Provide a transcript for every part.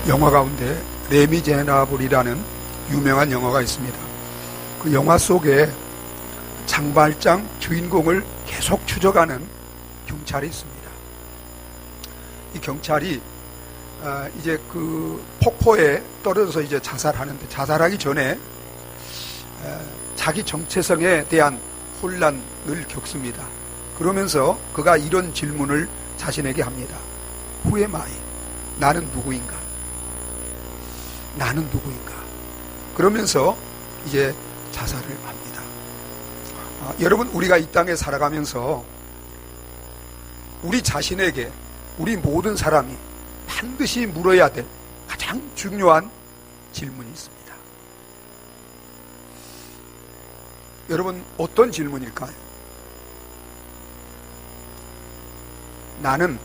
영화 가운데 레미제라블이라는 유명한 영화가 있습니다. 그 영화 속에 장발장 주인공을 계속 추적하는 경찰이 있습니다. 이 경찰이 이제 그 폭포에 떨어져서 이제 자살하는데, 자살하기 전에 자기 정체성에 대한 혼란을 겪습니다. 그러면서 그가 이런 질문을 자신에게 합니다. Who am I? 나는 누구인가? 나는 누구인가? 그러면서 이제 자살을 합니다. 여러분, 우리가 이 땅에 살아가면서 우리 자신에게, 우리 모든 사람이 반드시 물어야 될 가장 중요한 질문이 있습니다. 여러분, 어떤 질문일까요? 나는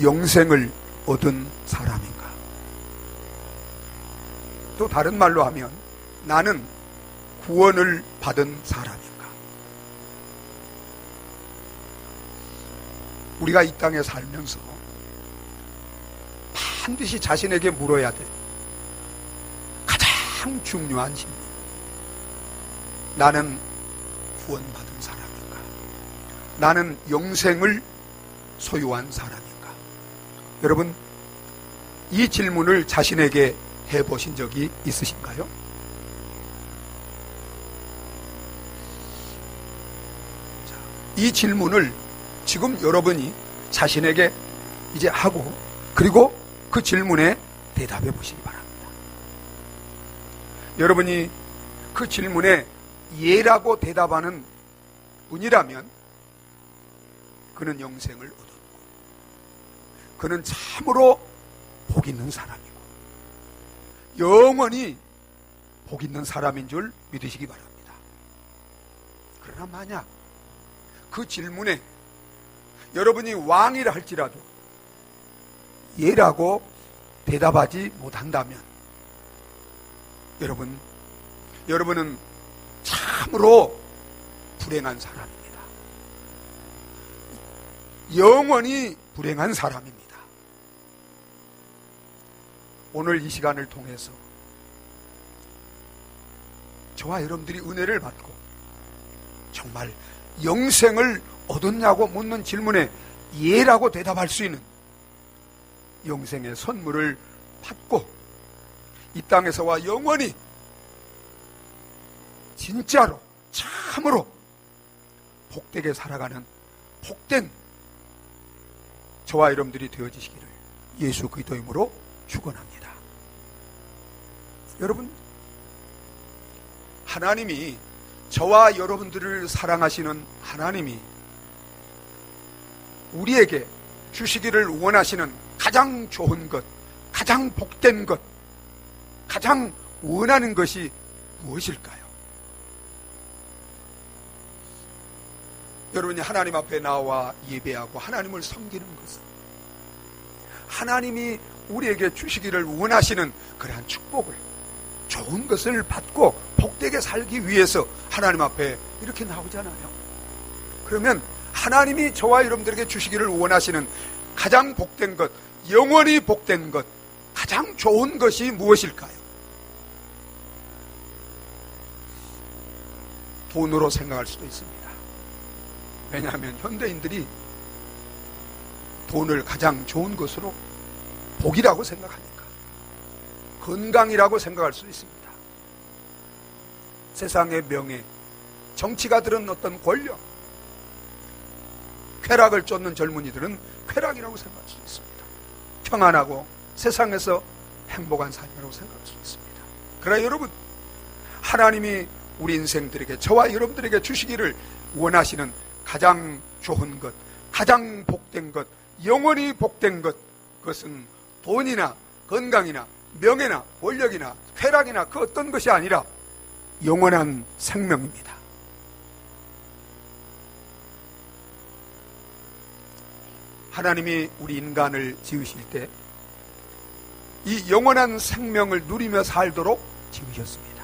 영생을 얻은 사람인가? 또 다른 말로 하면 나는 구원을 받은 사람인가? 우리가 이 땅에 살면서 반드시 자신에게 물어야 될 가장 중요한 질문. 나는 구원받은 사람인가? 나는 영생을 소유한 사람인가? 여러분, 이 질문을 자신에게 해보신 적이 있으신가요? 이 질문을 지금 여러분이 자신에게 이제 하고, 그리고 그 질문에 대답해 보시기 바랍니다. 여러분이 그 질문에 예라고 대답하는 분이라면 그는 영생을 얻었고, 그는 참으로 복 있는 사람이고 영원히 복 있는 사람인 줄 믿으시기 바랍니다. 그러나 만약 그 질문에 여러분이 왕이라 할지라도 예라고 대답하지 못한다면 여러분은 참으로 불행한 사람입니다. 영원히 불행한 사람입니다. 오늘 이 시간을 통해서 저와 여러분들이 은혜를 받고 정말 영생을 얻었냐고 묻는 질문에 예라고 대답할 수 있는 영생의 선물을 받고 이 땅에서와 영원히 진짜로 참으로 복되게 살아가는 복된 저와 여러분들이 되어지시기를 예수 그리스도의 이름으로 축원합니다. 여러분, 하나님이, 저와 여러분들을 사랑하시는 하나님이 우리에게 주시기를 원하시는 가장 좋은 것, 가장 복된 것, 가장 원하는 것이 무엇일까요? 여러분이 하나님 앞에 나와 예배하고 하나님을 섬기는 것은 하나님이 우리에게 주시기를 원하시는 그러한 축복을, 좋은 것을 받고 복되게 살기 위해서 하나님 앞에 이렇게 나오잖아요. 그러면 하나님이 저와 여러분들에게 주시기를 원하시는 가장 복된 것, 영원히 복된 것, 가장 좋은 것이 무엇일까요? 돈으로 생각할 수도 있습니다. 왜냐하면 현대인들이 돈을 가장 좋은 것으로 복이라고 생각하니까, 건강이라고 생각할 수 있습니다. 세상의 명예, 정치가 들은 어떤 권력, 쾌락을 쫓는 젊은이들은 쾌락이라고 생각할 수 있습니다. 평안하고 세상에서 행복한 삶이라고 생각할 수 있습니다. 그러나 여러분, 하나님이 우리 인생들에게, 저와 여러분들에게 주시기를 원하시는 가장 좋은 것, 가장 복된 것, 영원히 복된 것, 그것은 돈이나 건강이나 명예나 권력이나 쾌락이나 그 어떤 것이 아니라 영원한 생명입니다. 하나님이 우리 인간을 지으실 때 이 영원한 생명을 누리며 살도록 지으셨습니다.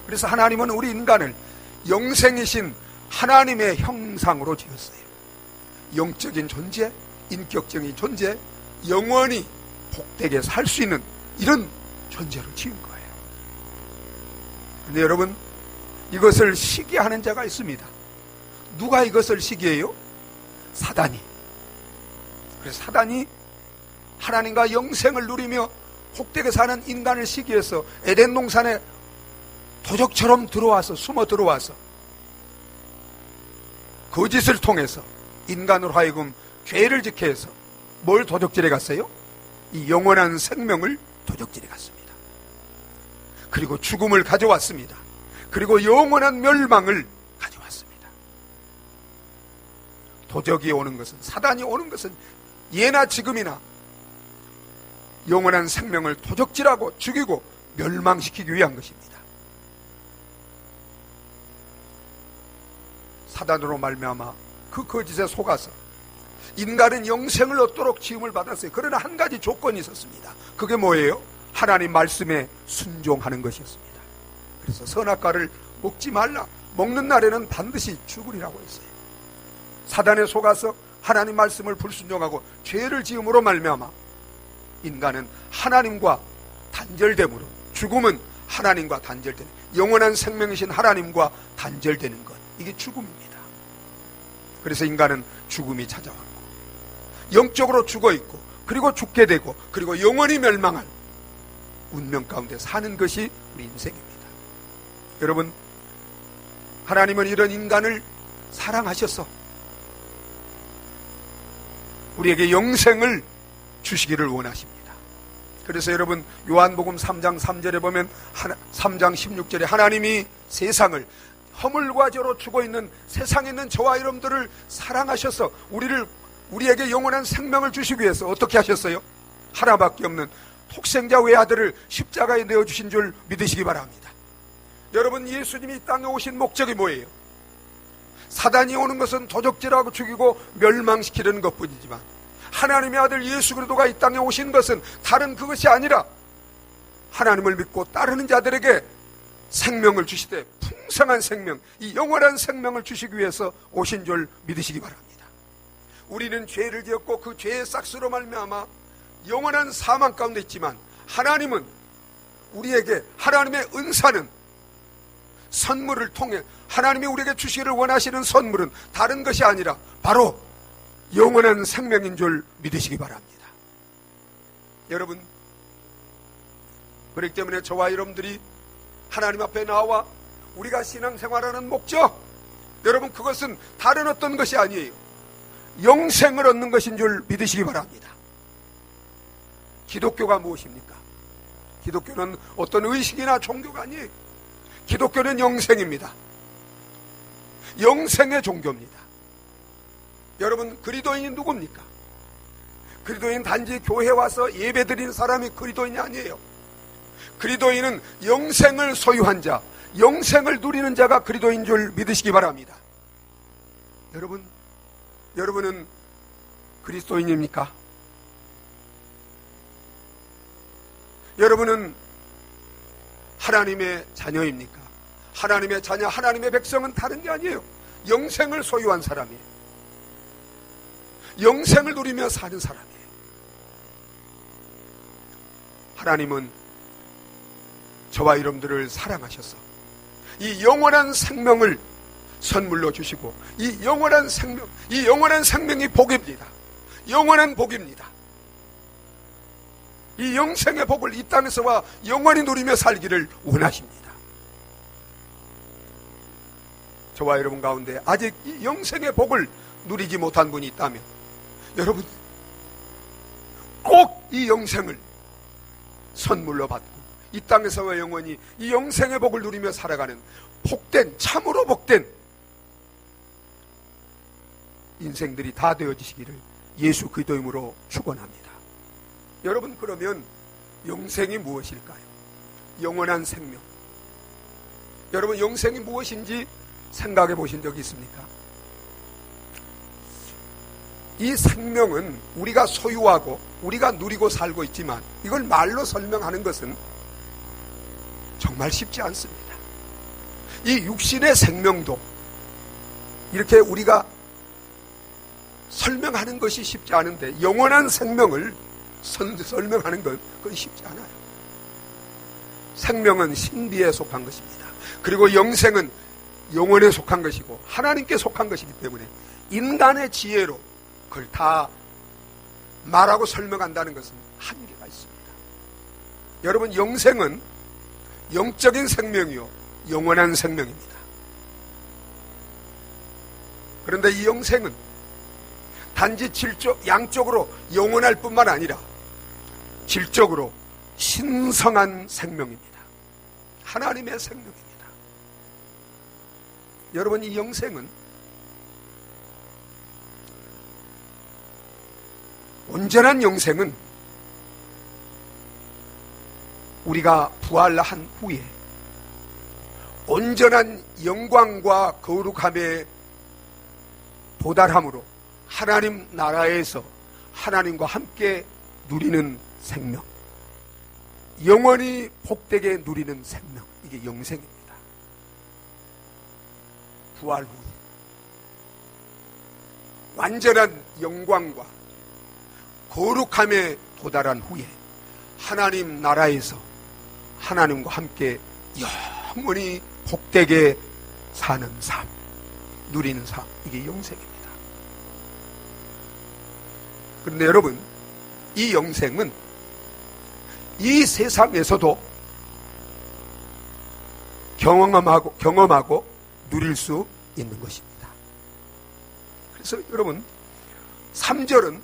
그래서 하나님은 우리 인간을 영생이신 하나님의 형상으로 지었어요. 영적인 존재, 인격적인 존재, 영원히 복되게 살 수 있는 이런 존재로 지은 거예요. 그런데 여러분, 이것을 시기하는 자가 있습니다. 누가 이것을 시기해요? 사단이. 그래서 사단이 하나님과 영생을 누리며 복되게 사는 인간을 시기해서 에덴 동산에 도적처럼 들어와서, 숨어 들어와서 거짓을 통해서 인간으로 하여금 죄를 짓게 해서 뭘 도적질해 갔어요? 이 영원한 생명을 도적질해 갔습니다. 그리고 죽음을 가져왔습니다. 그리고 영원한 멸망을 가져왔습니다. 도적이 오는 것은, 사단이 오는 것은 예나 지금이나 영원한 생명을 도적질하고 죽이고 멸망시키기 위한 것입니다. 사단으로 말미암아 그 거짓에 속아서 인간은 영생을 얻도록 지음을 받았어요. 그러나 한 가지 조건이 있었습니다. 그게 뭐예요? 하나님 말씀에 순종하는 것이었습니다. 그래서 선악과를 먹지 말라, 먹는 날에는 반드시 죽으리라고 했어요. 사단에 속아서 하나님 말씀을 불순종하고 죄를 지음으로 말미암아 인간은 하나님과 단절됨으로, 죽음은 하나님과 단절되는, 영원한 생명이신 하나님과 단절되는 것, 이게 죽음입니다. 그래서 인간은 죽음이 찾아왔고 영적으로 죽어있고 그리고 죽게 되고 그리고 영원히 멸망할 운명 가운데 사는 것이 우리 인생입니다. 여러분, 하나님은 이런 인간을 사랑하셔서 우리에게 영생을 주시기를 원하십니다. 그래서 여러분, 요한복음 3장 3절에 보면 3장 16절에 하나님이 세상을, 허물과 죄로 죽어있는 세상에 있는 저와 여러분들을 사랑하셔서 우리에게 영원한 생명을 주시기 위해서 어떻게 하셨어요? 하나밖에 없는 독생자 외아들을 십자가에 내어주신 줄 믿으시기 바랍니다. 여러분, 예수님이 이 땅에 오신 목적이 뭐예요? 사단이 오는 것은 도적질하고 죽이고 멸망시키려는 것뿐이지만 하나님의 아들 예수 그리스도가 이 땅에 오신 것은 다른 그것이 아니라 하나님을 믿고 따르는 자들에게 생명을 주시되 풍성한 생명, 이 영원한 생명을 주시기 위해서 오신 줄 믿으시기 바랍니다. 우리는 죄를 지었고 그 죄의 싹스로 말미암아 영원한 사망 가운데 있지만 하나님은 우리에게, 하나님의 은사는 선물을 통해 하나님이 우리에게 주시기를 원하시는 선물은 다른 것이 아니라 바로 영원한 생명인 줄 믿으시기 바랍니다. 여러분, 그렇기 때문에 저와 여러분들이 하나님 앞에 나와 우리가 신앙생활하는 목적, 여러분, 그것은 다른 어떤 것이 아니에요. 영생을 얻는 것인 줄 믿으시기 바랍니다. 기독교가 무엇입니까? 기독교는 어떤 의식이나 종교가 아니에요. 기독교는 영생입니다. 영생의 종교입니다. 여러분, 그리스도인이 누굽니까? 그리스도인 단지 교회 와서 예배 드리는 사람이 그리스도인이 아니에요. 그리스도인은 영생을 소유한 자, 영생을 누리는 자가 그리스도인 줄 믿으시기 바랍니다. 여러분은 그리스도인입니까? 여러분은 하나님의 자녀입니까? 하나님의 자녀, 하나님의 백성은 다른 게 아니에요. 영생을 소유한 사람이에요. 영생을 누리며 사는 사람이에요. 하나님은 저와 여러분들을 사랑하셔서 이 영원한 생명을 선물로 주시고, 이 영원한 생명이 복입니다. 영원한 복입니다. 이 영생의 복을 이 땅에서와 영원히 누리며 살기를 원하십니다. 저와 여러분 가운데 아직 이 영생의 복을 누리지 못한 분이 있다면 여러분 꼭 이 영생을 선물로 받고 이 땅에서와 영원히 이 영생의 복을 누리며 살아가는 복된, 참으로 복된 인생들이 다 되어지시기를 예수 그리스도 이름으로 축원합니다. 여러분, 그러면 영생이 무엇일까요? 영원한 생명. 여러분, 영생이 무엇인지 생각해 보신 적이 있습니까? 이 생명은 우리가 소유하고 우리가 누리고 살고 있지만 이걸 말로 설명하는 것은 정말 쉽지 않습니다. 이 육신의 생명도 이렇게 우리가 설명하는 것이 쉽지 않은데 영원한 생명을 설명하는 건 그건 쉽지 않아요. 생명은 신비에 속한 것입니다. 그리고 영생은 영원에 속한 것이고 하나님께 속한 것이기 때문에 인간의 지혜로 그걸 다 말하고 설명한다는 것은 한계가 있습니다. 여러분, 영생은 영적인 생명이요 영원한 생명입니다. 그런데 이 영생은 단지 양적으로 영원할 뿐만 아니라 질적으로 신성한 생명입니다. 하나님의 생명입니다. 여러분, 이 영생은 온전한 영생은 우리가 부활한 후에 온전한 영광과 거룩함에 도달함으로 하나님 나라에서 하나님과 함께 누리는 생명, 영원히 복되게 누리는 생명, 이게 영생입니다. 부활 후 완전한 영광과 거룩함에 도달한 후에 하나님 나라에서 하나님과 함께 영원히 복되게 사는 삶, 누리는 삶, 이게 영생입니다. 그런데 여러분, 이 영생은 이 세상에서도 경험하고 누릴 수 있는 것입니다. 그래서 여러분, 3절은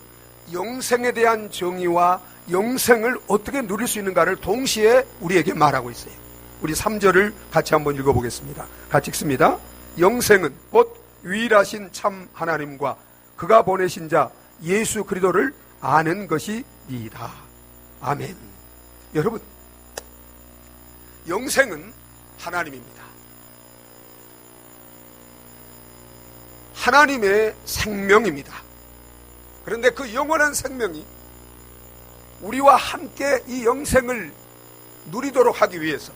영생에 대한 정의와 영생을 어떻게 누릴 수 있는가를 동시에 우리에게 말하고 있어요. 우리 3절을 같이 한번 읽어보겠습니다. 같이 읽습니다. 영생은 곧 유일하신 참 하나님과 그가 보내신 자 예수 그리스도를 아는 것이니이다. 아멘. 여러분, 영생은 하나님입니다. 하나님의 생명입니다. 그런데 그 영원한 생명이 우리와 함께 이 영생을 누리도록 하기 위해서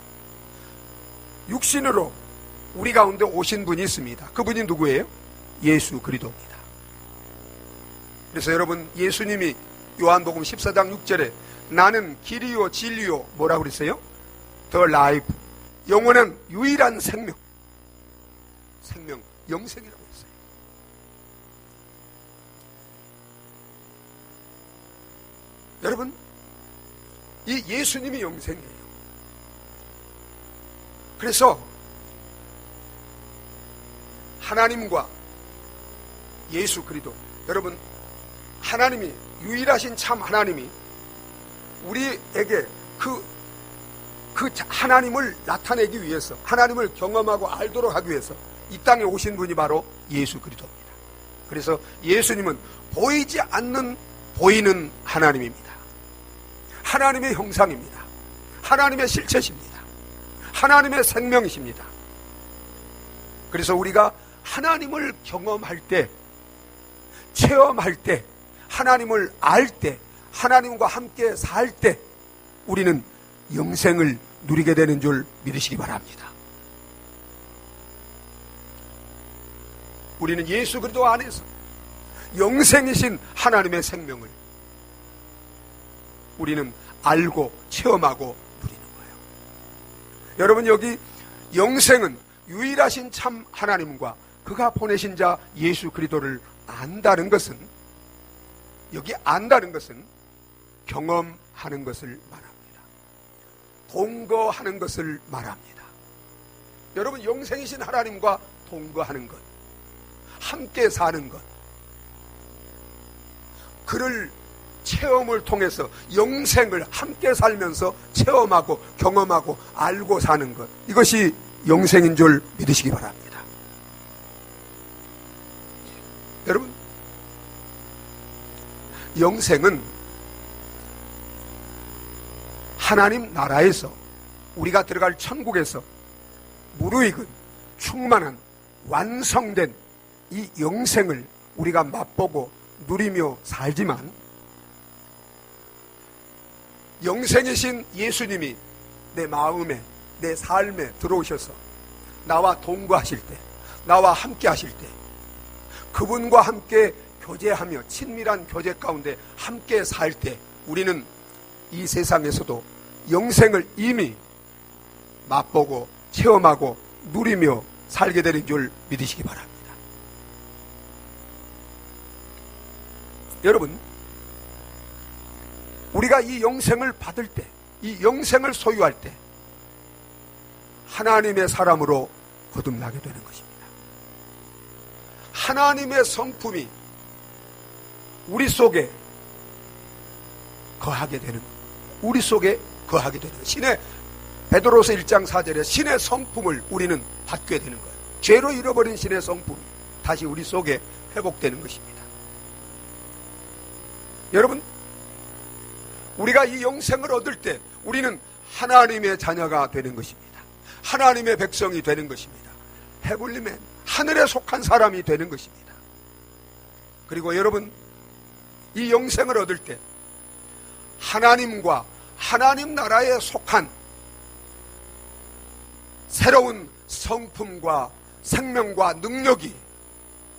육신으로 우리 가운데 오신 분이 있습니다. 그분이 누구예요? 예수 그리스도입니다. 그래서 여러분, 예수님이 요한복음 14장 6절에 나는 길이요 진리요 뭐라고 그랬어요? The life, 영원한 유일한 생명, 영생이라고 했어요. 여러분, 이 예수님이 영생이에요. 그래서 하나님과 예수 그리스도, 여러분, 하나님이, 유일하신 참 하나님이 우리에게 그 하나님을 나타내기 위해서, 하나님을 경험하고 알도록 하기 위해서 이 땅에 오신 분이 바로 예수 그리스도입니다. 그래서 예수님은 보이지 않는 보이는 하나님입니다. 하나님의 형상입니다. 하나님의 실체십니다. 하나님의 생명이십니다. 그래서 우리가 하나님을 경험할 때, 체험할 때, 하나님을 알 때, 하나님과 함께 살 때 우리는 영생을 누리게 되는 줄 믿으시기 바랍니다. 우리는 예수 그리스도 안에서 영생이신 하나님의 생명을 우리는 알고 체험하고 누리는 거예요. 여러분, 여기 영생은 유일하신 참 하나님과 그가 보내신 자 예수 그리스도를 안다는 것은, 여기 안다는 것은 경험하는 것을 말합니다. 동거하는 것을 말합니다. 여러분, 영생이신 하나님과 동거하는 것, 함께 사는 것, 그를 체험을 통해서 영생을 함께 살면서 체험하고 경험하고 알고 사는 것, 이것이 영생인 줄 믿으시기 바랍니다. 여러분, 영생은 하나님 나라에서, 우리가 들어갈 천국에서 무르익은 충만한 완성된 이 영생을 우리가 맛보고 누리며 살지만, 영생이신 예수님이 내 마음에, 내 삶에 들어오셔서 나와 동거하실 때, 나와 함께 하실 때, 그분과 함께 교제하며 친밀한 교제 가운데 함께 살 때 우리는 이 세상에서도 영생을 이미 맛보고 체험하고 누리며 살게 되는 줄 믿으시기 바랍니다. 여러분, 우리가 이 영생을 받을 때, 이 영생을 소유할 때 하나님의 사람으로 거듭나게 되는 것입니다. 하나님의 성품이 우리 속에 거하게 되는 것, 우리 속에 거하게 되는 것. 신의 베드로서 1장 4절에 신의 성품을 우리는 받게 되는 거예요. 죄로 잃어버린 신의 성품이 다시 우리 속에 회복되는 것입니다. 여러분, 우리가 이 영생을 얻을 때 우리는 하나님의 자녀가 되는 것입니다. 하나님의 백성이 되는 것입니다. 헤블리맨, 하늘에 속한 사람이 되는 것입니다. 그리고 여러분, 이 영생을 얻을 때 하나님과 하나님 나라에 속한 새로운 성품과 생명과 능력이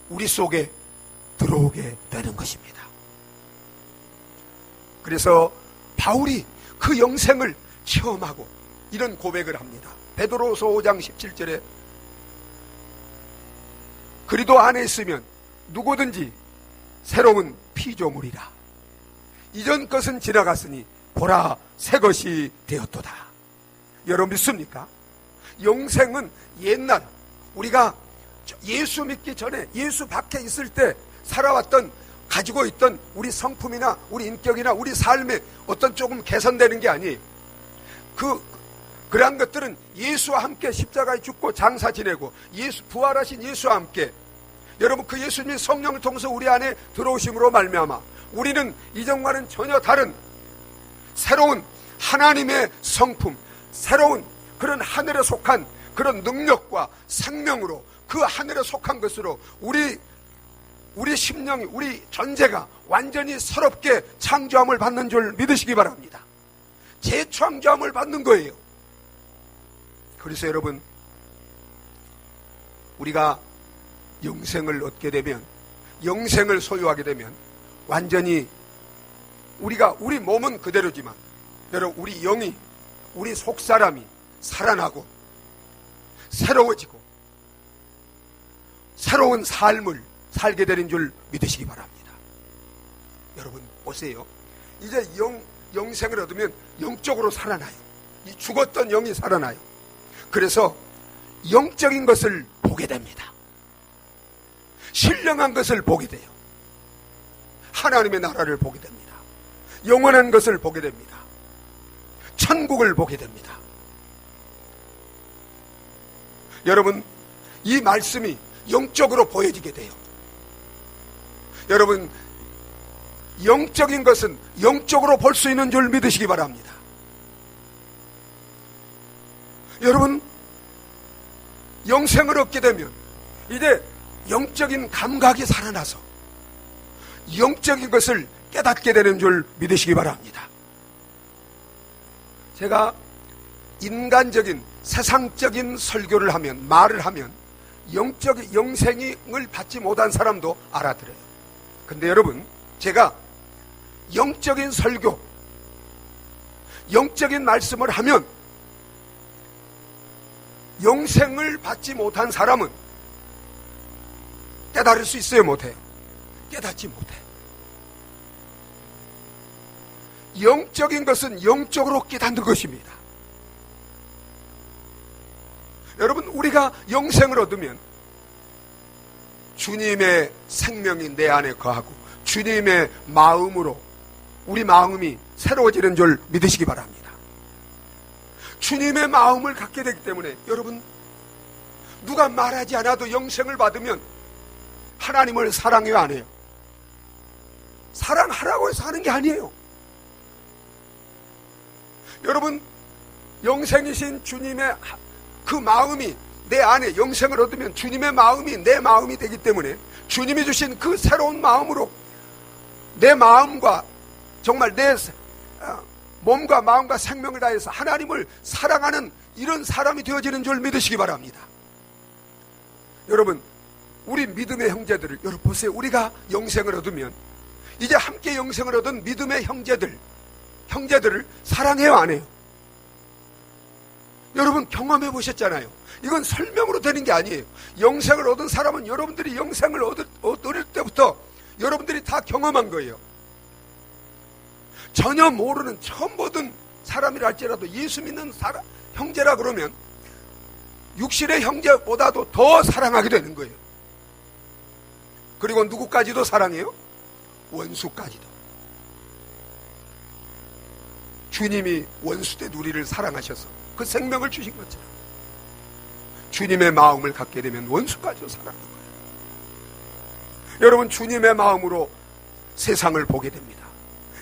우리 속에 들어오게 되는 것입니다. 그래서 바울이 그 영생을 체험하고 이런 고백을 합니다. 베드로서 5장 17절에 그리스도 안에 있으면 누구든지 새로운 피조물이라. 이전 것은 지나갔으니 보라 새 것이 되었도다. 여러분 믿습니까? 영생은 옛날 우리가 예수 믿기 전에 예수 밖에 있을 때 살아왔던 가지고 있던 우리 성품이나 우리 인격이나 우리 삶에 어떤 조금 개선되는 게 아니에요. 그러한 것들은 예수와 함께 십자가에 죽고 장사 지내고 부활하신 예수와 함께 여러분 그 예수님이 성령을 통해서 우리 안에 들어오심으로 말미암아 우리는 이전과는 전혀 다른 새로운 하나님의 성품, 새로운 그런 하늘에 속한 그런 능력과 생명으로 그 하늘에 속한 것으로 우리 심령이, 우리 전제가 완전히 새롭게 창조함을 받는 줄 믿으시기 바랍니다. 재창조함을 받는 거예요. 그래서 여러분, 우리가 영생을 얻게 되면, 영생을 소유하게 되면 완전히 우리 몸은 그대로지만 여러분 우리 영이, 우리 속사람이 살아나고 새로워지고 새로운 삶을 살게 되는 줄 믿으시기 바랍니다. 여러분 보세요. 이제 영생을 얻으면 영적으로 살아나요. 이 죽었던 영이 살아나요. 그래서 영적인 것을 보게 됩니다. 신령한 것을 보게 돼요. 하나님의 나라를 보게 됩니다. 영원한 것을 보게 됩니다. 천국을 보게 됩니다. 여러분, 이 말씀이 영적으로 보여지게 돼요. 여러분, 영적인 것은 영적으로 볼 수 있는 줄 믿으시기 바랍니다. 여러분, 영생을 얻게 되면 이제 영적인 감각이 살아나서 영적인 것을 깨닫게 되는 줄 믿으시기 바랍니다. 제가 인간적인 세상적인 설교를 하면, 말을 하면 영적인 영생을 받지 못한 사람도 알아들어요. 근데 여러분, 제가 영적인 설교, 영적인 말씀을 하면 영생을 받지 못한 사람은 깨달을 수 있어요, 못해요? 깨닫지 못해. 영적인 것은 영적으로 깨닫는 것입니다. 여러분, 우리가 영생을 얻으면 주님의 생명이 내 안에 거하고 주님의 마음으로 우리 마음이 새로워지는 줄 믿으시기 바랍니다. 주님의 마음을 갖게 되기 때문에 여러분, 누가 말하지 않아도 영생을 받으면 하나님을 사랑해요, 안 해요? 사랑하라고 해서 하는 게 아니에요. 여러분, 영생이신 주님의 그 마음이 내 안에, 영생을 얻으면 주님의 마음이 내 마음이 되기 때문에 주님이 주신 그 새로운 마음으로 내 마음과 정말 내 몸과 마음과 생명을 다해서 하나님을 사랑하는 이런 사람이 되어지는 줄 믿으시기 바랍니다. 여러분, 우리 믿음의 형제들을 여러분 보세요. 우리가 영생을 얻으면 이제 함께 영생을 얻은 믿음의 형제들, 형제들을 사랑해요, 안 해요? 여러분 경험해 보셨잖아요. 이건 설명으로 되는 게 아니에요. 영생을 얻은 사람은 여러분들이 영생을 얻을 때부터 여러분들이 다 경험한 거예요. 전혀 모르는 처음 보던 사람이라 할지라도 예수 믿는 형제라 그러면 육신의 형제보다도 더 사랑하게 되는 거예요. 그리고 누구까지도 사랑해요? 원수까지도. 주님이 원수 때 우리를 사랑하셔서 그 생명을 주신 것처럼 주님의 마음을 갖게 되면 원수까지도 사랑하는 거예요. 여러분 주님의 마음으로 세상을 보게 됩니다.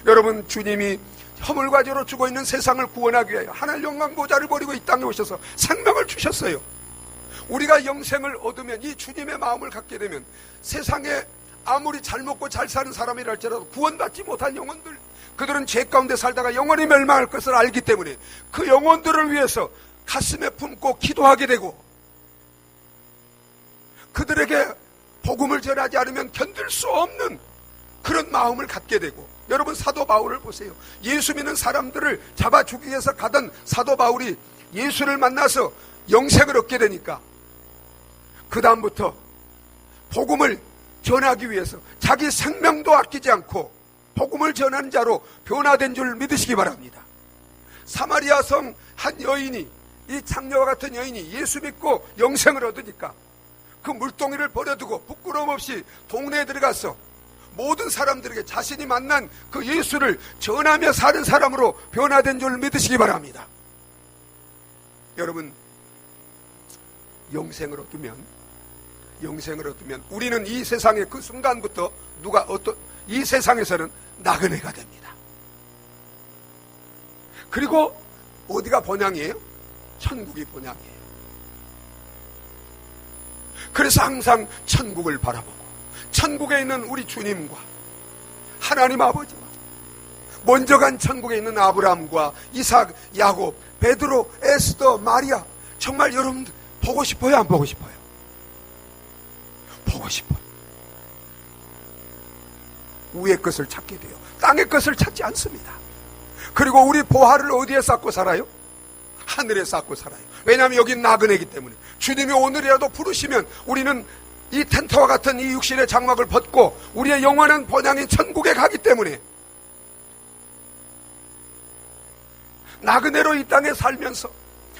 여러분 주님이 허물과 죄로 죽어 있는 세상을 구원하기 위하여 하늘 영광 보좌를 버리고 이 땅에 오셔서 생명을 주셨어요. 우리가 영생을 얻으면 이 주님의 마음을 갖게 되면 세상에 아무리 잘 먹고 잘 사는 사람이라 할지라도 구원받지 못한 영혼들, 그들은 죄 가운데 살다가 영원히 멸망할 것을 알기 때문에 그 영혼들을 위해서 가슴에 품고 기도하게 되고 그들에게 복음을 전하지 않으면 견딜 수 없는 그런 마음을 갖게 되고, 여러분 사도 바울을 보세요. 예수 믿는 사람들을 잡아 죽이기 위해서 가던 사도 바울이 예수를 만나서 영생을 얻게 되니까 그 다음부터 복음을 전하기 위해서 자기 생명도 아끼지 않고 복음을 전하는 자로 변화된 줄 믿으시기 바랍니다. 사마리아 성 한 여인이, 이 창녀와 같은 여인이 예수 믿고 영생을 얻으니까 그 물동이를 버려두고 부끄러움 없이 동네에 들어가서 모든 사람들에게 자신이 만난 그 예수를 전하며 사는 사람으로 변화된 줄 믿으시기 바랍니다. 여러분 영생을 얻으면 우리는 이 세상의 그 순간부터 이 세상에서는 나그네가 됩니다. 그리고 어디가 본향이에요? 천국이 본향이에요. 그래서 항상 천국을 바라보고 천국에 있는 우리 주님과 하나님 아버지와 먼저 간 천국에 있는 아브라함과 이삭, 야곱, 베드로, 에스더, 마리아, 정말 여러분들 보고 싶어요, 안 보고 싶어요? 보고 싶어요. 위의 것을 찾게 돼요. 땅의 것을 찾지 않습니다. 그리고 우리 보화를 어디에 쌓고 살아요? 하늘에 쌓고 살아요. 왜냐하면 여긴 나그네이기 때문에. 주님이 오늘이라도 부르시면 우리는 이 텐트와 같은 이 육신의 장막을 벗고 우리의 영원한 본향인 천국에 가기 때문에 나그네로 이 땅에 살면서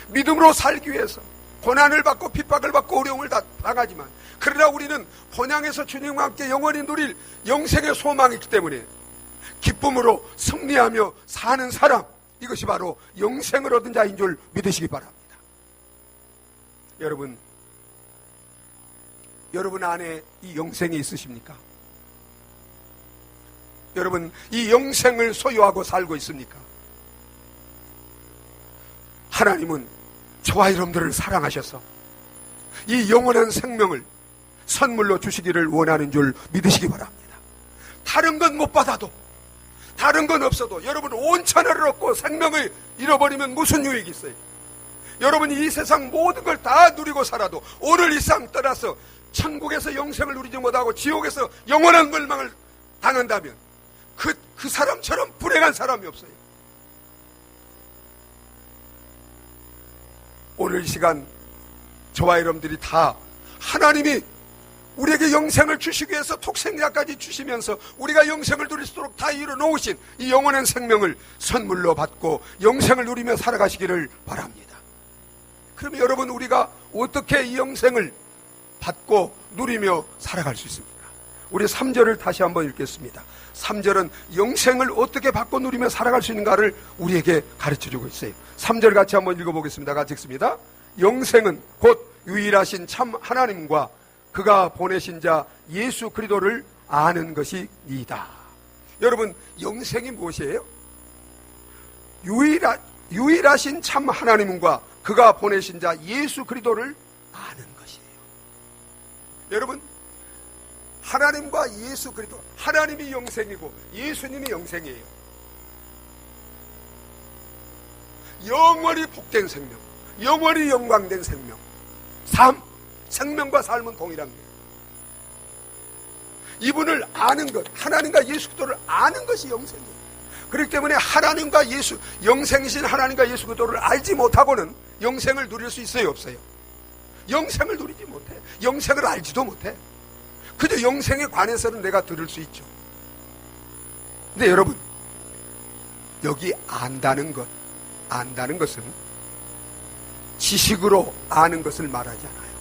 믿음으로 살기 위해서 고난을 받고 핍박을 받고 어려움을 당하지만, 그러나 우리는 본향에서 주님과 함께 영원히 누릴 영생의 소망이 있기 때문에 기쁨으로 승리하며 사는 사람, 이것이 바로 영생을 얻은 자인 줄 믿으시기 바랍니다. 여러분 안에 이 영생이 있으십니까? 여러분 이 영생을 소유하고 살고 있습니까? 하나님은 저와 여러분들을 사랑하셔서 이 영원한 생명을 선물로 주시기를 원하는 줄 믿으시기 바랍니다. 다른 건 못 받아도, 다른 건 없어도 여러분 온 천하를 얻고 생명을 잃어버리면 무슨 유익이 있어요? 여러분이 이 세상 모든 걸 다 누리고 살아도 오늘 이 세상 떠나서 천국에서 영생을 누리지 못하고 지옥에서 영원한 멸망을 당한다면 그 사람처럼 불행한 사람이 없어요. 오늘 이 시간 저와 여러분들이 다 하나님이 우리에게 영생을 주시기 위해서 독생자까지 주시면서 우리가 영생을 누릴 수 있도록 다 이뤄놓으신 이 영원한 생명을 선물로 받고 영생을 누리며 살아가시기를 바랍니다. 그럼 여러분 우리가 어떻게 이 영생을 받고 누리며 살아갈 수 있습니까? 우리 3절을 다시 한번 읽겠습니다. 3절은 영생을 어떻게 받고 누리며 살아갈 수 있는가를 우리에게 가르쳐주고 있어요. 3절 같이 한번 읽어보겠습니다. 같이 읽습니다. 영생은 곧 유일하신 참 하나님과 그가 보내신 자 예수 그리스도를 아는 것이니이다. 여러분 영생이 무엇이에요? 유일하신 참 하나님과 그가 보내신 자 예수 그리스도를 아는 것이에요. 여러분 하나님과 예수 그리스도, 하나님이 영생이고 예수님이 영생이에요. 영원히 복된 생명, 영원히 영광된 생명, 생명과 삶은 동일한 거예요. 이분을 아는 것, 하나님과 예수 그리스도를 아는 것이 영생이에요. 그렇기 때문에 하나님과 예수, 영생이신 하나님과 예수 그리스도를 알지 못하고는 영생을 누릴 수 있어요, 없어요? 영생을 누리지 못해. 영생을 알지도 못해. 그저 영생에 관해서는 내가 들을 수 있죠. 근데 여러분, 여기 안다는 것은 지식으로 아는 것을 말하지 않아요.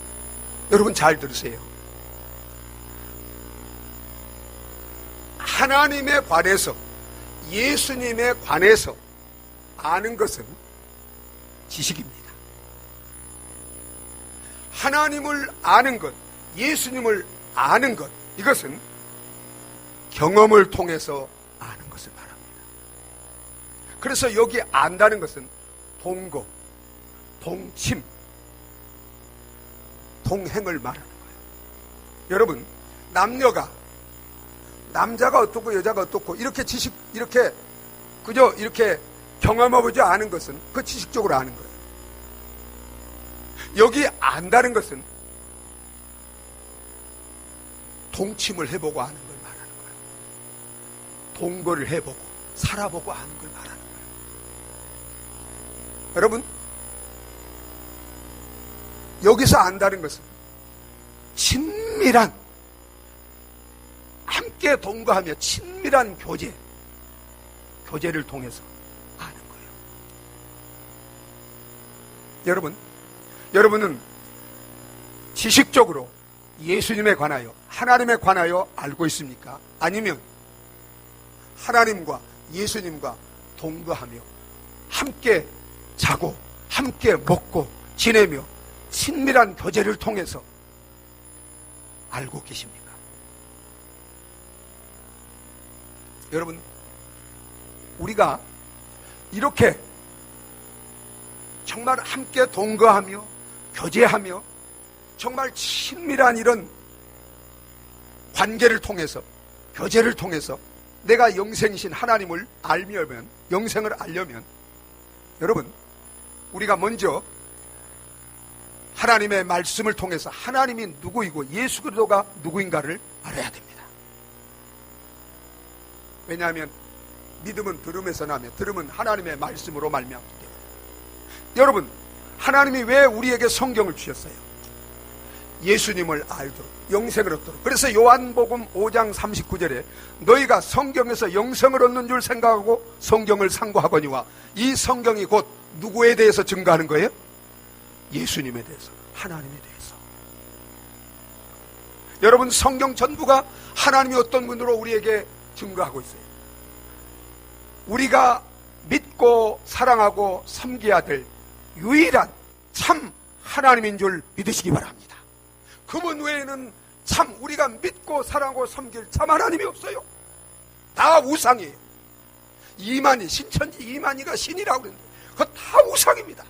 여러분 잘 들으세요. 하나님에 관해서, 예수님에 관해서 아는 것은 지식입니다. 하나님을 아는 것, 예수님을 아는 것, 이것은 경험을 통해서 아는 것을 말합니다. 그래서 여기 안다는 것은 동거, 동침, 동행을 말하는 거예요. 여러분, 남자가 어떻고 여자가 어떻고 이렇게 그저 이렇게 경험해보지 않은 것은 그 지식적으로 아는 거예요. 여기 안다는 것은 동침을 해보고 아는 걸 말하는 거예요. 동거를 해보고 살아보고 아는 걸 말하는 거예요. 여러분, 여기서 안다는 것은 친밀한, 함께 동거하며 친밀한 교제를 통해서 아는 거예요. 여러분은 지식적으로 예수님에 관하여, 하나님에 관하여 알고 있습니까? 아니면 하나님과 예수님과 동거하며 함께 자고 함께 먹고 지내며 친밀한 교제를 통해서 알고 계십니까? 여러분, 우리가 이렇게 정말 함께 동거하며 교제하며 정말 친밀한 이런 관계를 통해서, 교제를 통해서 내가 영생이신 하나님을 알려면, 영생을 알려면, 여러분, 우리가 먼저 하나님의 말씀을 통해서 하나님이 누구이고 예수 그리스도가 누구인가를 알아야 됩니다. 왜냐하면 믿음은 들음에서 나며 들음은 하나님의 말씀으로 말미암기 때문에. 여러분, 하나님이 왜 우리에게 성경을 주셨어요? 예수님을 알도록, 영생을 얻도록. 그래서 요한복음 5장 39절에 너희가 성경에서 영생을 얻는 줄 생각하고 성경을 상고하거니와, 이 성경이 곧 누구에 대해서 증거하는 거예요? 예수님에 대해서, 하나님에 대해서. 여러분, 성경 전부가 하나님이 어떤 분으로 우리에게 증거하고 있어요. 우리가 믿고 사랑하고 섬겨야 될 유일한 참 하나님인 줄 믿으시기 바랍니다. 그분 외에는 참 우리가 믿고 사랑하고 섬길 참 하나님이 없어요. 다 우상이에요. 이만희, 신천지 이만희가 신이라고 그러는데 그거 다 우상입니다.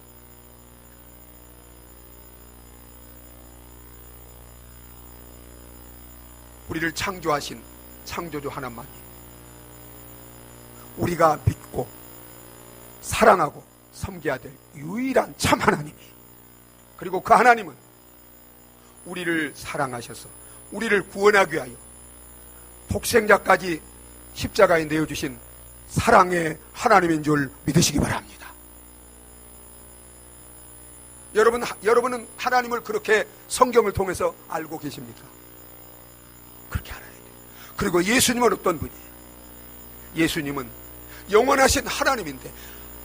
우리를 창조하신 창조주 하나님만이 우리가 믿고 사랑하고 섬겨야 될 유일한 참 하나님이, 그리고 그 하나님은 우리를 사랑하셔서 우리를 구원하기 위하여 독생자까지 십자가에 내어주신 사랑의 하나님인 줄 믿으시기 바랍니다. 여러분은 하나님을 그렇게 성경을 통해서 알고 계십니까? 그렇게 알아야 돼요. 그리고 예수님은 어떤 분이에요? 예수님은 영원하신 하나님인데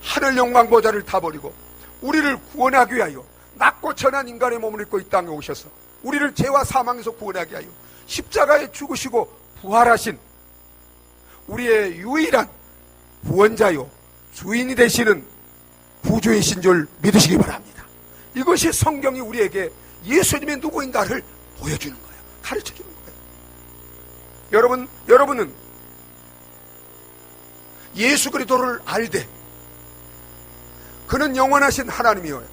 하늘 영광 보좌를 다 버리고 우리를 구원하기 위하여 낮고 천한 인간의 몸을 입고 이 땅에 오셔서 우리를 죄와 사망에서 구원하기 위하여 십자가에 죽으시고 부활하신 우리의 유일한 구원자요 주인이 되시는 구주이신 줄 믿으시기 바랍니다. 이것이 성경이 우리에게 예수님이 누구인가를 보여주는 거예요. 가르쳐주는 거예요. 여러분은 예수 그리스도를 알되 그는 영원하신 하나님이에요.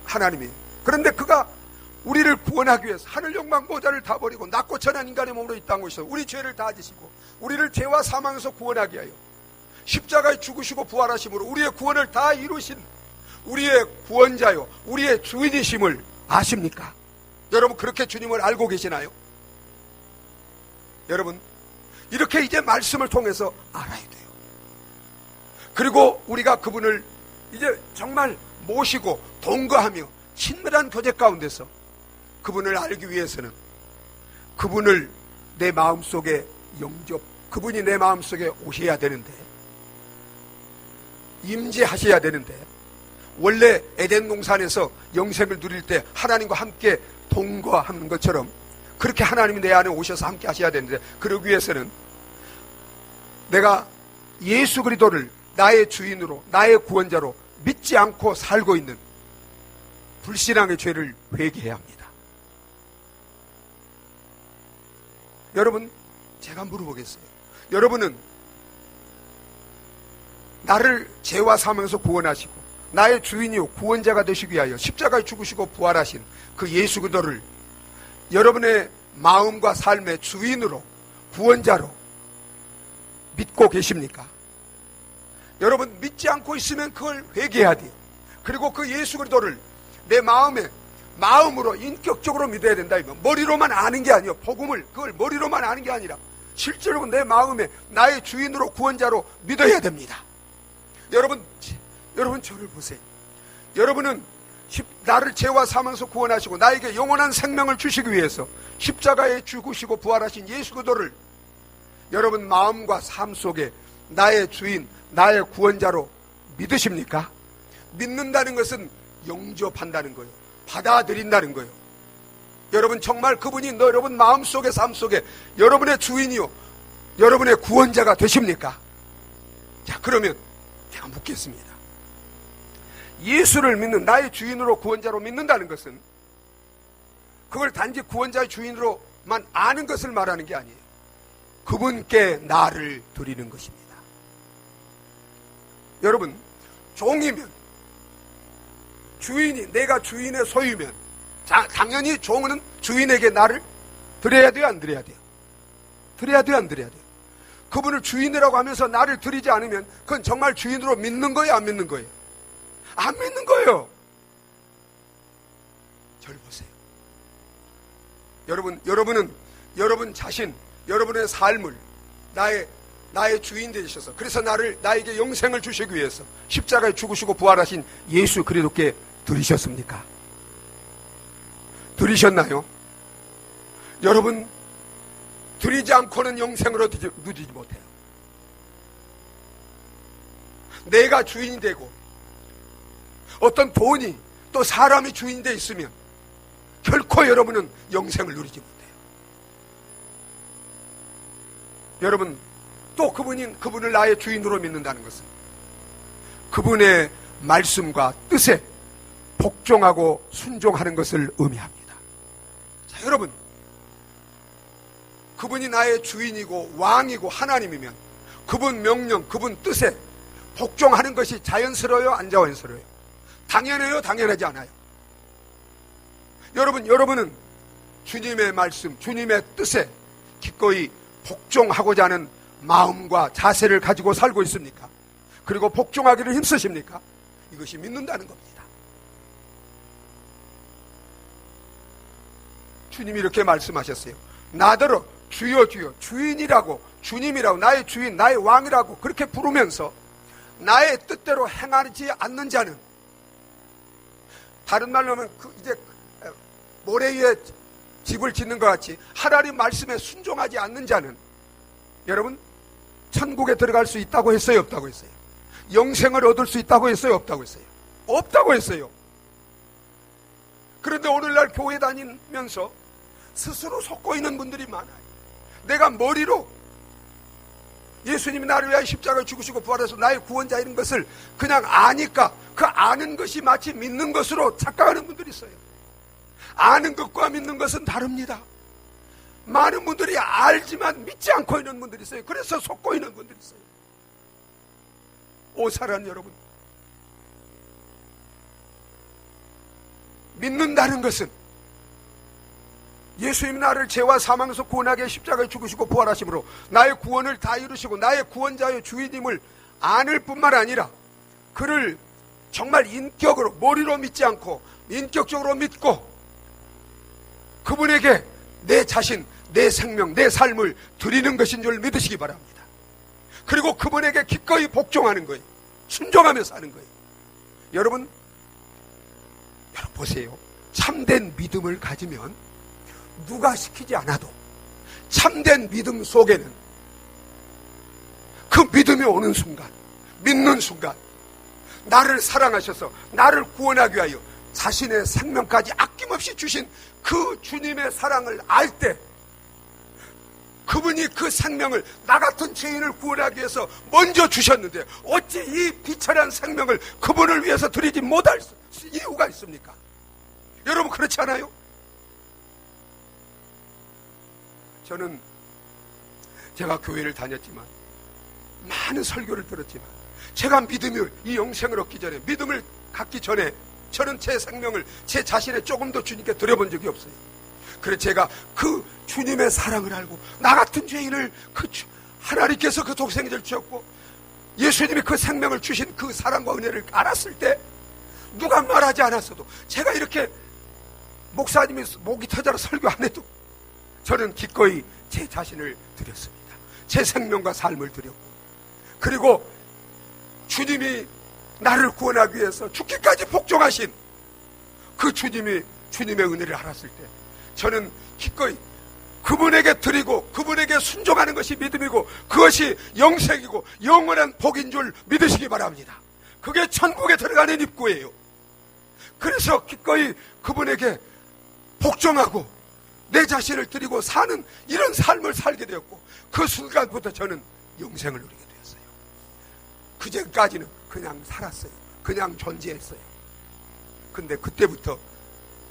그런데 그가 우리를 구원하기 위해서 하늘 영광 보좌를 다 버리고 낮고 천한 인간의 몸으로 이 땅에 오셔서 우리 죄를 다 지시고 우리를 죄와 사망에서 구원하기 위하여 십자가에 죽으시고 부활하심으로 우리의 구원을 다 이루신 우리의 구원자요 우리의 주인이심을 아십니까? 여러분, 그렇게 주님을 알고 계시나요? 여러분, 이렇게 이제 말씀을 통해서 알아야 돼요. 그리고 우리가 그분을 이제 정말 모시고 동거하며 친밀한 교제 가운데서 그분을 알기 위해서는 그분을 내 마음속에 그분이 내 마음속에 오셔야 되는데, 임재하셔야 되는데, 원래 에덴 동산에서 영생을 누릴 때 하나님과 함께 동거하는 것처럼 그렇게 하나님이 내 안에 오셔서 함께 하셔야 되는데, 그러기 위해서는 내가 예수 그리스도를 나의 주인으로, 나의 구원자로 믿지 않고 살고 있는 불신앙의 죄를 회개해야 합니다. 여러분, 제가 물어보겠어요. 여러분은 나를 죄와 사망에서 구원하시고 나의 주인이요 구원자가 되시기 위하여 십자가에 죽으시고 부활하신 그 예수 그리스도를 여러분의 마음과 삶의 주인으로, 구원자로 믿고 계십니까? 여러분, 믿지 않고 있으면 그걸 회개해야 돼요. 그리고 그 예수 그리스도를 내 마음으로 인격적으로 믿어야 된다. 머리로만 아는 게 아니에요. 복음을 그걸 머리로만 아는 게 아니라 실제로 내 마음에 나의 주인으로, 구원자로 믿어야 됩니다. 여러분 저를 보세요. 여러분은 나를 죄와 사망에서 구원하시고 나에게 영원한 생명을 주시기 위해서 십자가에 죽으시고 부활하신 예수 그리스도를 여러분 마음과 삶 속에 나의 주인, 나의 구원자로 믿으십니까? 믿는다는 것은 영접한다는 거예요. 받아들인다는 거예요. 여러분 정말 그분이 여러분 마음속에, 삶 속에 여러분의 주인이요 여러분의 구원자가 되십니까? 자, 그러면 제가 묻겠습니다. 예수를 믿는, 나의 주인으로 구원자로 믿는다는 것은 그걸 단지 구원자의 주인으로만 아는 것을 말하는 게 아니에요. 그분께 나를 드리는 것입니다. 여러분, 종이면, 주인이, 내가 주인의 소유면 당연히 종은 주인에게 나를 드려야 돼요, 안 드려야 돼요? 드려야 돼요, 안 드려야 돼요? 그분을 주인이라고 하면서 나를 드리지 않으면 그건 정말 주인으로 믿는 거예요, 안 믿는 거예요? 안 믿는 거예요. 절 보세요. 여러분은 여러분 자신, 여러분의 삶을 나의 주인 되셔서, 그래서 나에게 영생을 주시기 위해서 십자가에 죽으시고 부활하신 예수 그리스도께 드리셨습니까? 드리셨나요? 여러분, 드리지 않고는 영생을 누리지 못해요. 내가 주인이 되고 어떤 돈이 또 사람이 주인이 돼 있으면 결코 여러분은 영생을 누리지 못해요. 여러분, 또 그분을 나의 주인으로 믿는다는 것은 그분의 말씀과 뜻에 복종하고 순종하는 것을 의미합니다. 자, 여러분, 그분이 나의 주인이고 왕이고 하나님이면 그분 명령, 그분 뜻에 복종하는 것이 자연스러워요, 안 자연스러워요? 당연해요, 당연하지 않아요? 여러분은 주님의 말씀, 주님의 뜻에 기꺼이 복종하고자 하는 마음과 자세를 가지고 살고 있습니까? 그리고 복종하기를 힘쓰십니까? 이것이 믿는다는 겁니다. 주님이 이렇게 말씀하셨어요. 나더러 주여 주여, 주인이라고, 주님이라고, 나의 주인, 나의 왕이라고 그렇게 부르면서 나의 뜻대로 행하지 않는 자는, 다른 말로 하면 이제 모래 위에 집을 짓는 것 같이 하나님 말씀에 순종하지 않는 자는, 여러분, 천국에 들어갈 수 있다고 했어요, 없다고 했어요? 영생을 얻을 수 있다고 했어요, 없다고 했어요? 없다고 했어요. 그런데 오늘날 교회 다니면서 스스로 속고 있는 분들이 많아요. 내가 머리로 예수님이 나를 위하여 십자가에 죽으시고 부활해서 나의 구원자인 것을 그냥 아니까 그 아는 것이 마치 믿는 것으로 착각하는 분들이 있어요. 아는 것과 믿는 것은 다릅니다. 많은 분들이 알지만 믿지 않고 있는 분들이 있어요. 그래서 속고 있는 분들이 있어요. 오사란 여러분, 믿는다는 것은 예수님 나를 죄와 사망에서 구원하게 십자가에 죽으시고 부활하심으로 나의 구원을 다 이루시고 나의 구원자의 주인임을 아는 뿐만 아니라 그를 정말 인격으로, 머리로 믿지 않고 인격적으로 믿고 그분에게 내 자신, 내 생명, 내 삶을 드리는 것인 줄 믿으시기 바랍니다. 그리고 그분에게 기꺼이 복종하는 거예요. 순종하며 사는 거예요. 여러분 보세요. 참된 믿음을 가지면 누가 시키지 않아도 참된 믿음 속에는 그 믿음이 오는 순간, 믿는 순간 나를 사랑하셔서 나를 구원하기 위하여 자신의 생명까지 아낌없이 주신 그 주님의 사랑을 알 때, 그분이 그 생명을 나 같은 죄인을 구원하기 위해서 먼저 주셨는데 어찌 이 비천한 생명을 그분을 위해서 드리지 못할 이유가 있습니까? 여러분 그렇지 않아요? 저는 제가 교회를 다녔지만 많은 설교를 들었지만 제가 믿음을, 이 영생을 얻기 전에, 믿음을 갖기 전에 저는 제 생명을 제 자신의 조금 더 주님께 드려본 적이 없어요. 그래서 제가 그 주님의 사랑을 알고 나 같은 죄인을 하나님께서 그 독생자를 주셨고 예수님이 그 생명을 주신 그 사랑과 은혜를 알았을 때 누가 말하지 않았어도, 제가 이렇게 목사님이 목이 터져라 설교 안 해도 저는 기꺼이 제 자신을 드렸습니다. 제 생명과 삶을 드렸고, 그리고 주님이 나를 구원하기 위해서 죽기까지 복종하신 그 주님의 은혜를 알았을 때 저는 기꺼이 그분에게 드리고 그분에게 순종하는 것이 믿음이고 그것이 영생이고 영원한 복인 줄 믿으시기 바랍니다. 그게 천국에 들어가는 입구예요. 그래서 기꺼이 그분에게 복종하고 내 자신을 드리고 사는 이런 삶을 살게 되었고, 그 순간부터 저는 영생을 누리게 되었어요. 그전까지는 그냥 살았어요. 그냥 존재했어요. 근데 그때부터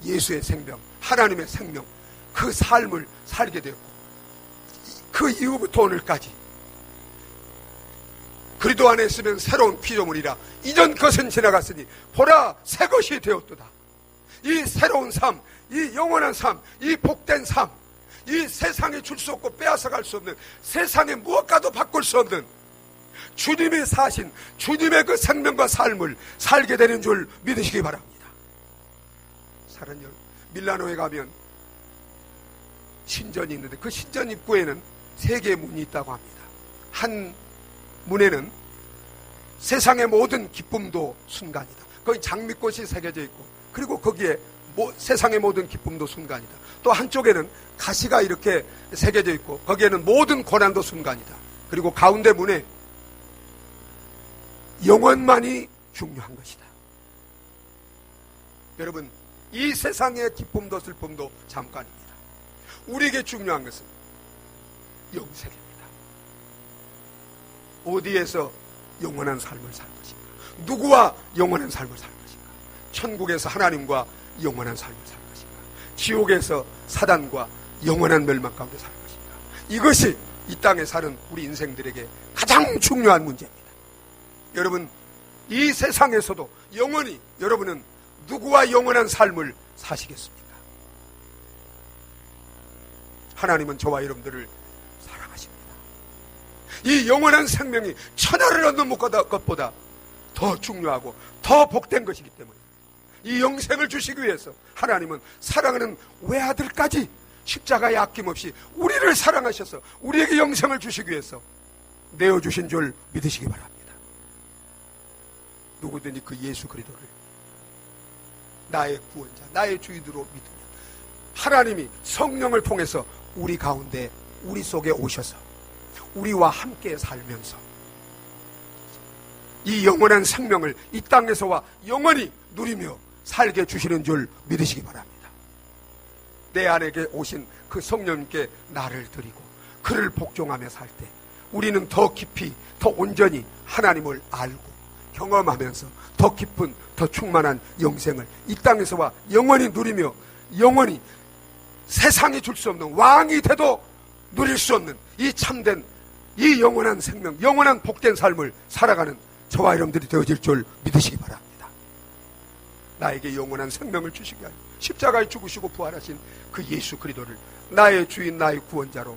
예수의 생명, 하나님의 생명, 그 삶을 살게 되었고, 그 이후부터 오늘까지 그리스도 안에 있으면 새로운 피조물이라 이전 것은 지나갔으니 보라 새 것이 되었도다. 이 새로운 삶, 이 영원한 삶, 이 복된 삶, 이 세상에 줄 수 없고 빼앗아갈 수 없는, 세상에 무엇과도 바꿀 수 없는 주님이 사신 주님의 그 생명과 삶을 살게 되는 줄 믿으시기 바랍니다. 사랑요, 밀라노에 가면 신전이 있는데 그 신전 입구에는 3개의 문이 있다고 합니다. 한 문에는 세상의 모든 기쁨도 순간이다. 거기 장미꽃이 새겨져 있고, 그리고 거기에 세상의 모든 기쁨도 순간이다. 또 한쪽에는 가시가 이렇게 새겨져 있고 거기에는 모든 고난도 순간이다. 그리고 가운데 문에 영원만이 중요한 것이다. 여러분, 이 세상의 기쁨도 슬픔도 잠깐입니다. 우리에게 중요한 것은 영생입니다. 어디에서 영원한 삶을 살 것인가? 누구와 영원한 삶을 살 것인가? 천국에서 하나님과 영원한 삶을 살 것인가? 지옥에서 사단과 영원한 멸망 가운데 살 것인가? 이것이 이 땅에 사는 우리 인생들에게 가장 중요한 문제입니다. 여러분, 이 세상에서도 영원히 여러분은 누구와 영원한 삶을 사시겠습니까? 하나님은 저와 여러분들을 사랑하십니다. 이 영원한 생명이 천하를 얻는 것보다 더 중요하고 더 복된 것이기 때문에 이 영생을 주시기 위해서 하나님은 사랑하는 외아들까지 십자가에 아낌없이 우리를 사랑하셔서 우리에게 영생을 주시기 위해서 내어주신 줄 믿으시기 바랍니다. 누구든지 그 예수 그리스도를 나의 구원자, 나의 주인으로 믿으면 하나님이 성령을 통해서 우리 가운데, 우리 속에 오셔서 우리와 함께 살면서 이 영원한 생명을 이 땅에서와 영원히 누리며 살게 주시는 줄 믿으시기 바랍니다. 내 안에게 오신 그 성령님께 나를 드리고 그를 복종하며 살 때 우리는 더 깊이, 더 온전히 하나님을 알고 경험하면서 더 깊은, 더 충만한 영생을 이 땅에서와 영원히 누리며 영원히 세상이 줄 수 없는, 왕이 돼도 누릴 수 없는 이 참된, 이 영원한 생명, 영원한 복된 삶을 살아가는 저와 여러분들이 되어질 줄 믿으시기 바랍니다. 나에게 영원한 생명을 주시기 위하여 십자가에 죽으시고 부활하신 그 예수 그리스도를 나의 주인, 나의 구원자로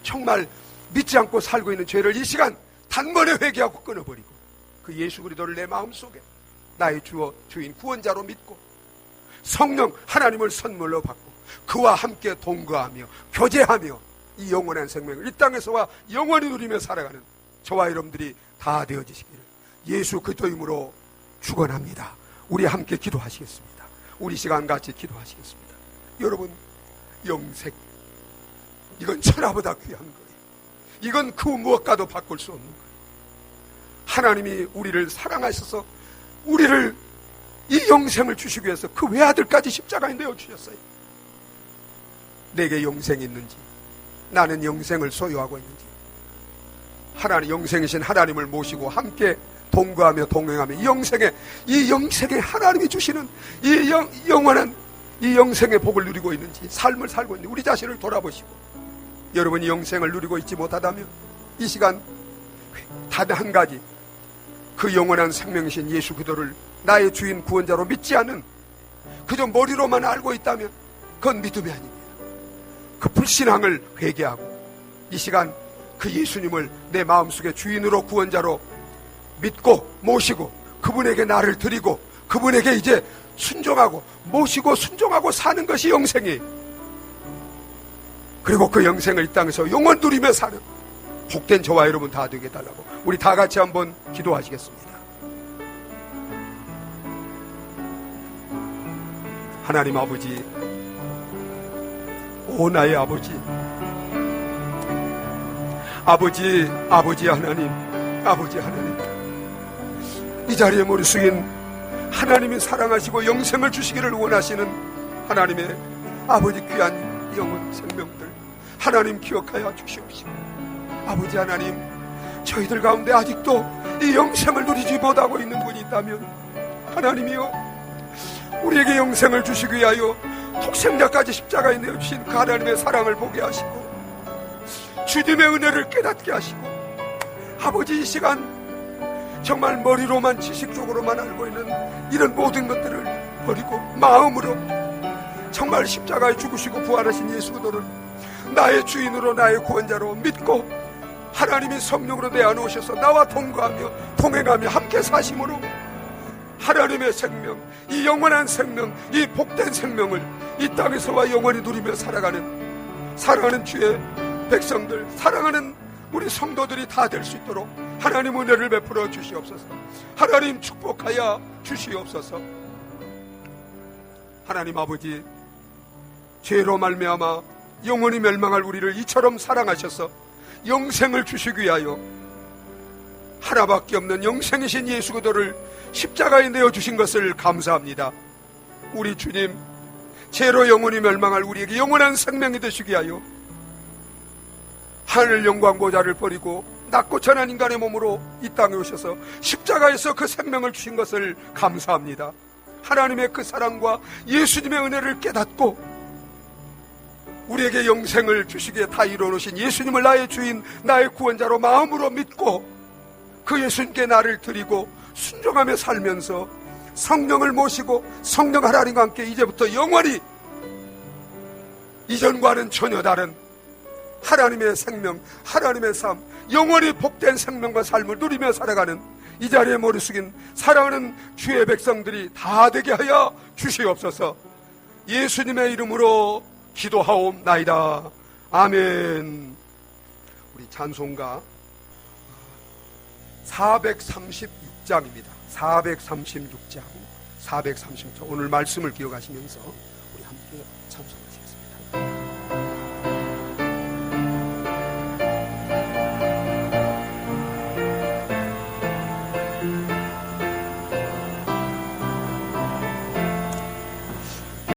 정말 믿지 않고 살고 있는 죄를 이 시간 단번에 회개하고 끊어버리고 그 예수 그리스도를 내 마음속에 나의 주인, 구원자로 믿고 성령 하나님을 선물로 받고 그와 함께 동거하며 교제하며 이 영원한 생명을 이 땅에서와 영원히 누리며 살아가는 저와 여러분들이 다 되어지시기를 예수 그리스도 이름으로 축원합니다. 우리 함께 기도하시겠습니다. 우리 시간 같이 기도하시겠습니다. 여러분, 영생, 이건 천하보다 귀한 거예요. 이건 그 무엇과도 바꿀 수 없는 거예요. 하나님이 우리를 사랑하셔서 우리를 이 영생을 주시기 위해서 그 외아들까지 십자가에 내어주셨어요. 내게 영생이 있는지, 나는 영생을 소유하고 있는지, 하나님, 영생이신 하나님을 모시고 함께 동거하며 동행하며 이 영생에 하나님이 주시는 이 영원한 이 영생의 복을 누리고 있는지, 삶을 살고 있는지 우리 자신을 돌아보시고, 여러분이 영생을 누리고 있지 못하다면 이 시간 단 한 가지, 그 영원한 생명이신 예수 그리스도를 나의 주인 구원자로 믿지 않는, 그저 머리로만 알고 있다면 그건 믿음이 아닙니다. 그 불신앙을 회개하고 이 시간 그 예수님을 내 마음속에 주인으로 구원자로 믿고 모시고 그분에게 나를 드리고 그분에게 이제 순종하고 모시고 순종하고 사는 것이 영생이에요. 그리고 그 영생을 이 땅에서 영원 누리며 사는 복된 저와 여러분 다 되게 해달라고 우리 다 같이 한번 기도하시겠습니다. 하나님 아버지, 오 나의 아버지, 아버지 하나님, 아버지 하나님, 이 자리에 머리 숙인 하나님이 사랑하시고 영생을 주시기를 원하시는 하나님의 아버지 귀한 영혼 생명들 하나님 기억하여 주시옵시고, 아버지 하나님, 저희들 가운데 아직도 이 영생을 누리지 못하고 있는 분이 있다면 하나님이여, 우리에게 영생을 주시기 위하여 독생자까지 십자가에 내어주신 그 하나님의 사랑을 보게 하시고 주님의 은혜를 깨닫게 하시고, 아버지, 이 시간 정말 머리로만 지식적으로만 알고 있는 이런 모든 것들을 버리고 마음으로 정말 십자가에 죽으시고 부활하신 예수 그리스도를 나의 주인으로 나의 구원자로 믿고 하나님이 성령으로 내 안에 오셔서 나와 동거하며 동행하며 함께 사심으로 하나님의 생명, 이 영원한 생명, 이 복된 생명을 이 땅에서와 영원히 누리며 살아가는 사랑하는 주의 백성들, 사랑하는 우리 성도들이 다 될 수 있도록 하나님 은혜를 베풀어 주시옵소서. 하나님 축복하여 주시옵소서. 하나님 아버지, 죄로 말미암아 영원히 멸망할 우리를 이처럼 사랑하셔서 영생을 주시기 위하여 하나밖에 없는 영생이신 예수 그리스도를 십자가에 내어주신 것을 감사합니다. 우리 주님, 죄로 영원히 멸망할 우리에게 영원한 생명이 되시기 위하여 하늘 영광 보좌를 버리고 낮고 천한 인간의 몸으로 이 땅에 오셔서 십자가에서 그 생명을 주신 것을 감사합니다. 하나님의 그 사랑과 예수님의 은혜를 깨닫고 우리에게 영생을 주시기에 다 이루어놓으신 예수님을 나의 주인, 나의 구원자로 마음으로 믿고 그 예수님께 나를 드리고 순종하며 살면서 성령을 모시고 성령 하나님과 함께 이제부터 영원히 이전과는 전혀 다른 하나님의 생명, 하나님의 삶, 영원히 복된 생명과 삶을 누리며 살아가는 이 자리에 머리 숙인 사랑하는 주의 백성들이 다 되게 하여 주시옵소서. 예수님의 이름으로 기도하옵나이다. 아멘. 우리 찬송가 436장입니다. 436장, 430장. 오늘 말씀을 기억하시면서 우리 함께 찬송하시죠.